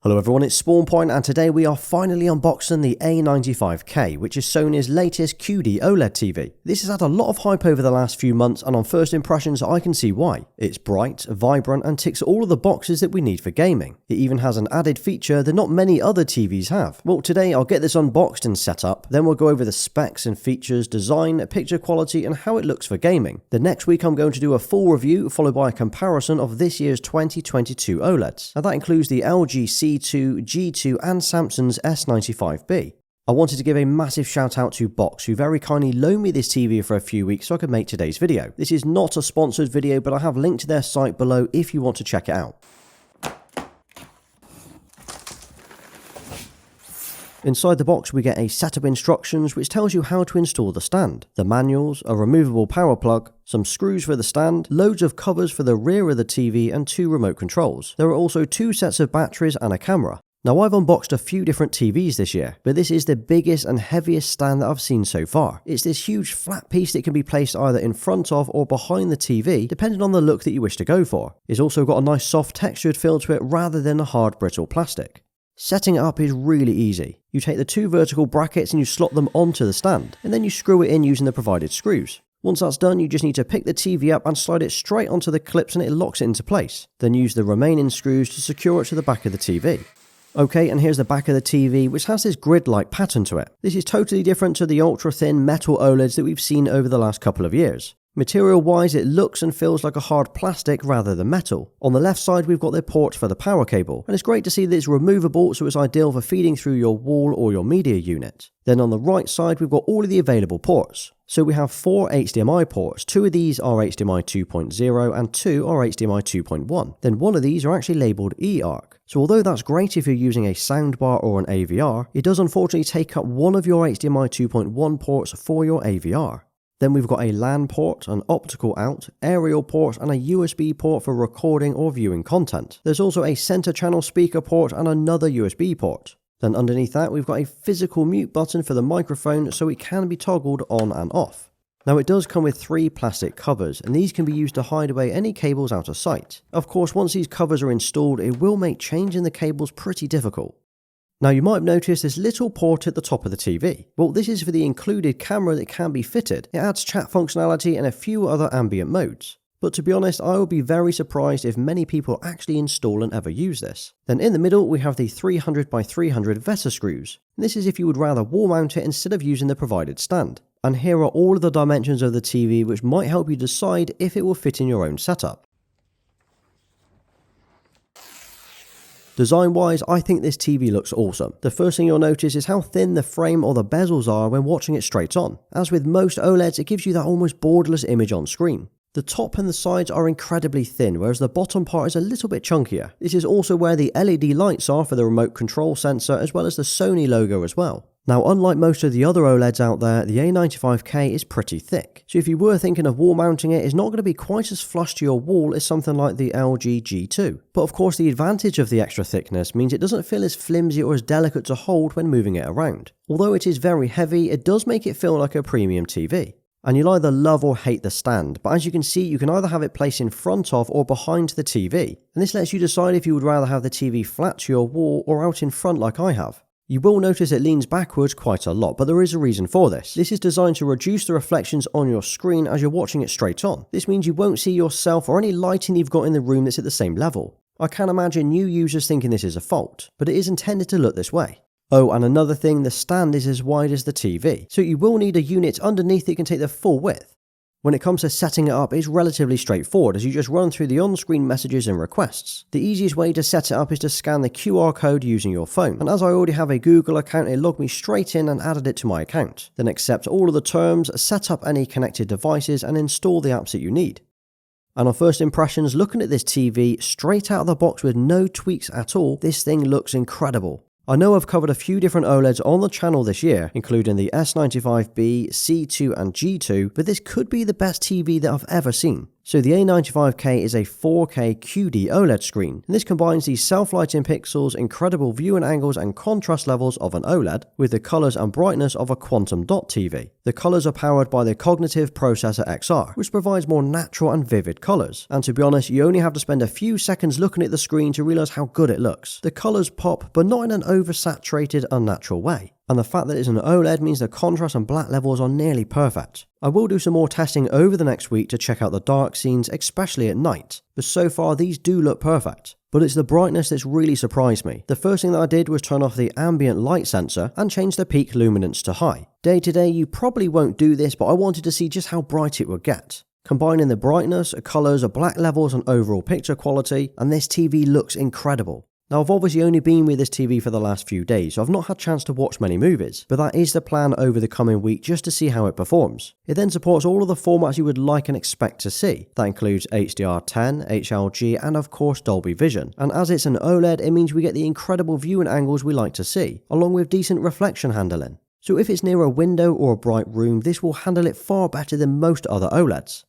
Hello everyone, it's SpawnPoiint and today we are finally unboxing the A95K, which is Sony's latest QD-OLED TV. This has had a lot of hype over the last few months and on first impressions I can see why. It's bright, vibrant and ticks all of the boxes that we need for gaming. It even has an added feature that not many other TVs have. Well, today I'll get this unboxed and set up, then we'll go over the specs and features, design, picture quality and how it looks for gaming. The next week I'm going to do a full review followed by a comparison of this year's 2022 OLEDs. Now that includes the LG C2, G2 and Samsung's S95B. I wanted to give a massive shout out to Box, who very kindly loaned me this TV for a few weeks so I could make today's video. This is not a sponsored video, but I have linked to their site below if you want to check it out. Inside the box we get a set of instructions which tells you how to install the stand, the manuals, a removable power plug, some screws for the stand, loads of covers for the rear of the TV and 2 remote controls. There are also 2 sets of batteries and a camera. Now I've unboxed a few different TVs this year, but this is the biggest and heaviest stand that I've seen so far. It's this huge flat piece that can be placed either in front of or behind the TV depending on the look that you wish to go for. It's also got a nice soft textured feel to it rather than a hard brittle plastic. Setting it up is really easy. You take the 2 vertical brackets and you slot them onto the stand, and then you screw it in using the provided screws. Once that's done, you just need to pick the TV up and slide it straight onto the clips and it locks it into place. Then use the remaining screws to secure it to the back of the TV. Okay, and here's the back of the TV, which has this grid-like pattern to it. This is totally different to the ultra-thin metal OLEDs that we've seen over the last couple of years. Material-wise, it looks and feels like a hard plastic rather than metal. On the left side, we've got the port for the power cable, and it's great to see that it's removable, so it's ideal for feeding through your wall or your media unit. Then on the right side, we've got all of the available ports. So we have 4 HDMI ports, 2 of these are HDMI 2.0 and 2 are HDMI 2.1. Then one of these are actually labelled eARC. So although that's great if you're using a soundbar or an AVR, it does unfortunately take up one of your HDMI 2.1 ports for your AVR. Then we've got a LAN port, an optical out, aerial port and a USB port for recording or viewing content. There's also a center channel speaker port and another USB port. Then underneath that we've got a physical mute button for the microphone so it can be toggled on and off. Now it does come with 3 plastic covers and these can be used to hide away any cables out of sight. Of course, once these covers are installed it will make changing the cables pretty difficult. Now you might have noticed this little port at the top of the TV. Well, this is for the included camera that can be fitted. It adds chat functionality and a few other ambient modes. But to be honest, I would be very surprised if many people actually install and ever use this. Then in the middle we have the 300x300 VESA screws. And this is if you would rather wall mount it instead of using the provided stand. And here are all of the dimensions of the TV which might help you decide if it will fit in your own setup. Design-wise, I think this TV looks awesome. The first thing you'll notice is how thin the frame or the bezels are when watching it straight on. As with most OLEDs, it gives you that almost borderless image on screen. The top and the sides are incredibly thin, whereas the bottom part is a little bit chunkier. This is also where the LED lights are for the remote control sensor, as well as the Sony logo as well. Now, unlike most of the other OLEDs out there, the A95K is pretty thick. So if you were thinking of wall mounting it, it's not going to be quite as flush to your wall as something like the LG G2. But of course, the advantage of the extra thickness means it doesn't feel as flimsy or as delicate to hold when moving it around. Although it is very heavy, it does make it feel like a premium TV. And you'll either love or hate the stand, but as you can see, you can either have it placed in front of or behind the TV. And this lets you decide if you would rather have the TV flat to your wall or out in front like I have. You will notice it leans backwards quite a lot, but there is a reason for this. This is designed to reduce the reflections on your screen as you're watching it straight on. This means you won't see yourself or any lighting you've got in the room that's at the same level. I can imagine new users thinking this is a fault, but it is intended to look this way. Oh, and another thing, the stand is as wide as the TV, so you will need a unit underneath that can take the full width. When it comes to setting it up, it's relatively straightforward as you just run through the on-screen messages and requests. The easiest way to set it up is to scan the QR code using your phone, and as I already have a Google account, it logged me straight in and added it to my account. Then accept all of the terms, set up any connected devices and install the apps that you need. And on first impressions, looking at this TV, straight out of the box with no tweaks at all, this thing looks incredible. I know I've covered a few different OLEDs on the channel this year, including the S95B, C2 and G2, but this could be the best TV that I've ever seen. So the A95K is a 4K QD-OLED screen, and this combines the self-lighting pixels, incredible viewing angles and contrast levels of an OLED with the colours and brightness of a quantum dot TV. The colours are powered by the Cognitive Processor XR, which provides more natural and vivid colours, and to be honest, you only have to spend a few seconds looking at the screen to realise how good it looks. The colours pop, but not in an oversaturated, unnatural way. And the fact that it's an OLED means the contrast and black levels are nearly perfect. I will do some more testing over the next week to check out the dark scenes, especially at night, but so far these do look perfect. But it's the brightness that's really surprised me. The first thing that I did was turn off the ambient light sensor and change the peak luminance to high. Day to day you probably won't do this, but I wanted to see just how bright it would get. Combining the brightness, colours, black levels and overall picture quality, and this TV looks incredible. Now I've obviously only been with this TV for the last few days, so I've not had a chance to watch many movies, but that is the plan over the coming week just to see how it performs. It then supports all of the formats you would like and expect to see. That includes HDR10, HLG and of course Dolby Vision. And as it's an OLED, it means we get the incredible viewing angles we like to see, along with decent reflection handling. So if it's near a window or a bright room, this will handle it far better than most other OLEDs.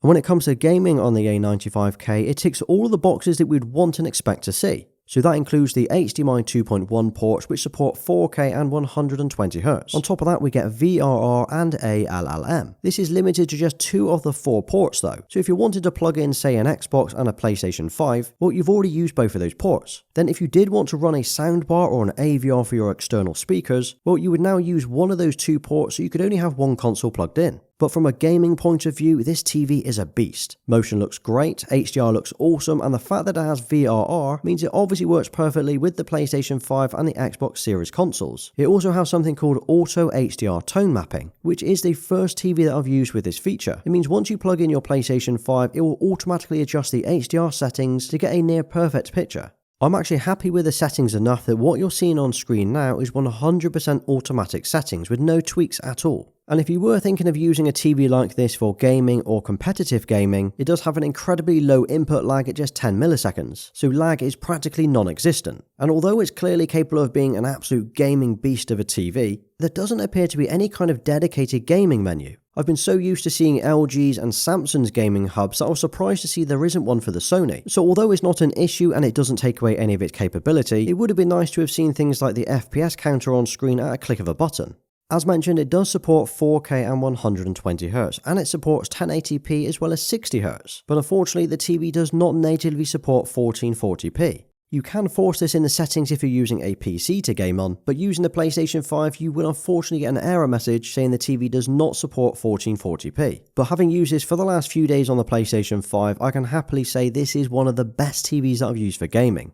And when it comes to gaming on the A95K, it ticks all of the boxes that we'd want and expect to see. So that includes the HDMI 2.1 ports which support 4K and 120Hz. On top of that we get VRR and ALLM. This is limited to just 2 of the 4 ports though, so if you wanted to plug in say an Xbox and a PlayStation 5, well you've already used both of those ports. Then if you did want to run a soundbar or an AVR for your external speakers, well you would now use one of those 2 ports so you could only have one console plugged in. But from a gaming point of view, this TV is a beast. Motion looks great, HDR looks awesome, and the fact that it has VRR means it obviously works perfectly with the PlayStation 5 and the Xbox Series consoles. It also has something called Auto HDR Tone Mapping, which is the first TV that I've used with this feature. It means once you plug in your PlayStation 5, it will automatically adjust the HDR settings to get a near perfect picture. I'm actually happy with the settings enough that what you're seeing on screen now is 100% automatic settings with no tweaks at all. And if you were thinking of using a TV like this for gaming or competitive gaming, it does have an incredibly low input lag at just 10 milliseconds, so lag is practically non-existent. And although it's clearly capable of being an absolute gaming beast of a TV, there doesn't appear to be any kind of dedicated gaming menu. I've been so used to seeing LG's and Samsung's gaming hubs that I was surprised to see there isn't one for the Sony. So although it's not an issue and it doesn't take away any of its capability, it would have been nice to have seen things like the FPS counter on screen at a click of a button. As mentioned, it does support 4K and 120Hz, and it supports 1080p as well as 60Hz, but unfortunately the TV does not natively support 1440p. You can force this in the settings if you're using a PC to game on, but using the PlayStation 5 you will unfortunately get an error message saying the TV does not support 1440p. But having used this for the last few days on the PlayStation 5, I can happily say this is one of the best TVs that I've used for gaming.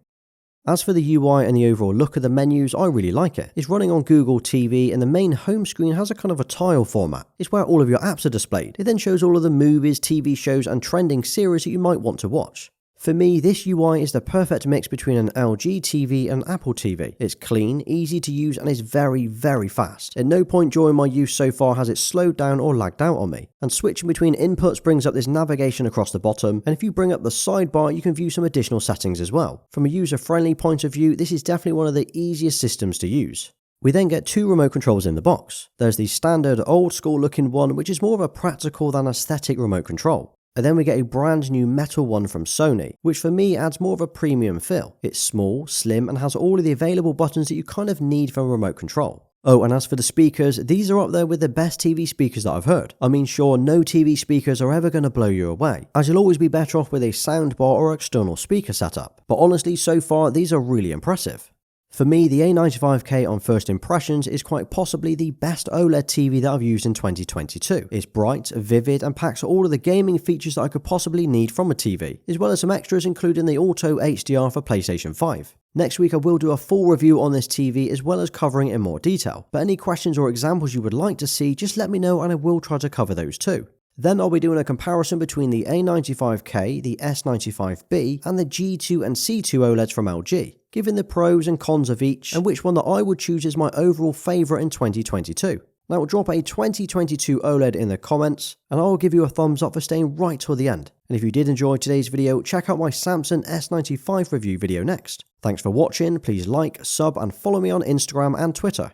As for the UI and the overall look of the menus, I really like it. It's running on Google TV and the main home screen has a kind of a tile format. It's where all of your apps are displayed. It then shows all of the movies, TV shows and trending series that you might want to watch. For me, this UI is the perfect mix between an LG TV and Apple TV. It's clean, easy to use and is very, very fast. At no point during my use so far has it slowed down or lagged out on me. And switching between inputs brings up this navigation across the bottom, and if you bring up the sidebar you can view some additional settings as well. From a user-friendly point of view, this is definitely one of the easiest systems to use. We then get 2 remote controls in the box. There's the standard old school looking one which is more of a practical than aesthetic remote control. And then we get a brand new metal one from Sony, which for me adds more of a premium feel. It's small, slim, and has all of the available buttons that you kind of need for a remote control. Oh, and as for the speakers, these are up there with the best TV speakers that I've heard. I mean, sure, no TV speakers are ever going to blow you away, as you'll always be better off with a soundbar or external speaker setup. But honestly, so far, these are really impressive. For me, the A95K on first impressions is quite possibly the best OLED TV that I've used in 2022. It's bright, vivid, and packs all of the gaming features that I could possibly need from a TV, as well as some extras including the Auto HDR for PlayStation 5. Next week I will do a full review on this TV as well as covering it in more detail, but any questions or examples you would like to see, just let me know and I will try to cover those too. Then I'll be doing a comparison between the A95K, the S95B, and the G2 and C2 OLEDs from LG, giving the pros and cons of each and which one that I would choose as my overall favourite in 2022. Now drop a 2022 OLED in the comments and I'll give you a thumbs up for staying right till the end. And if you did enjoy today's video, check out my Samsung S95 review video next. Thanks for watching, please like, sub and follow me on Instagram and Twitter.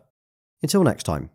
Until next time.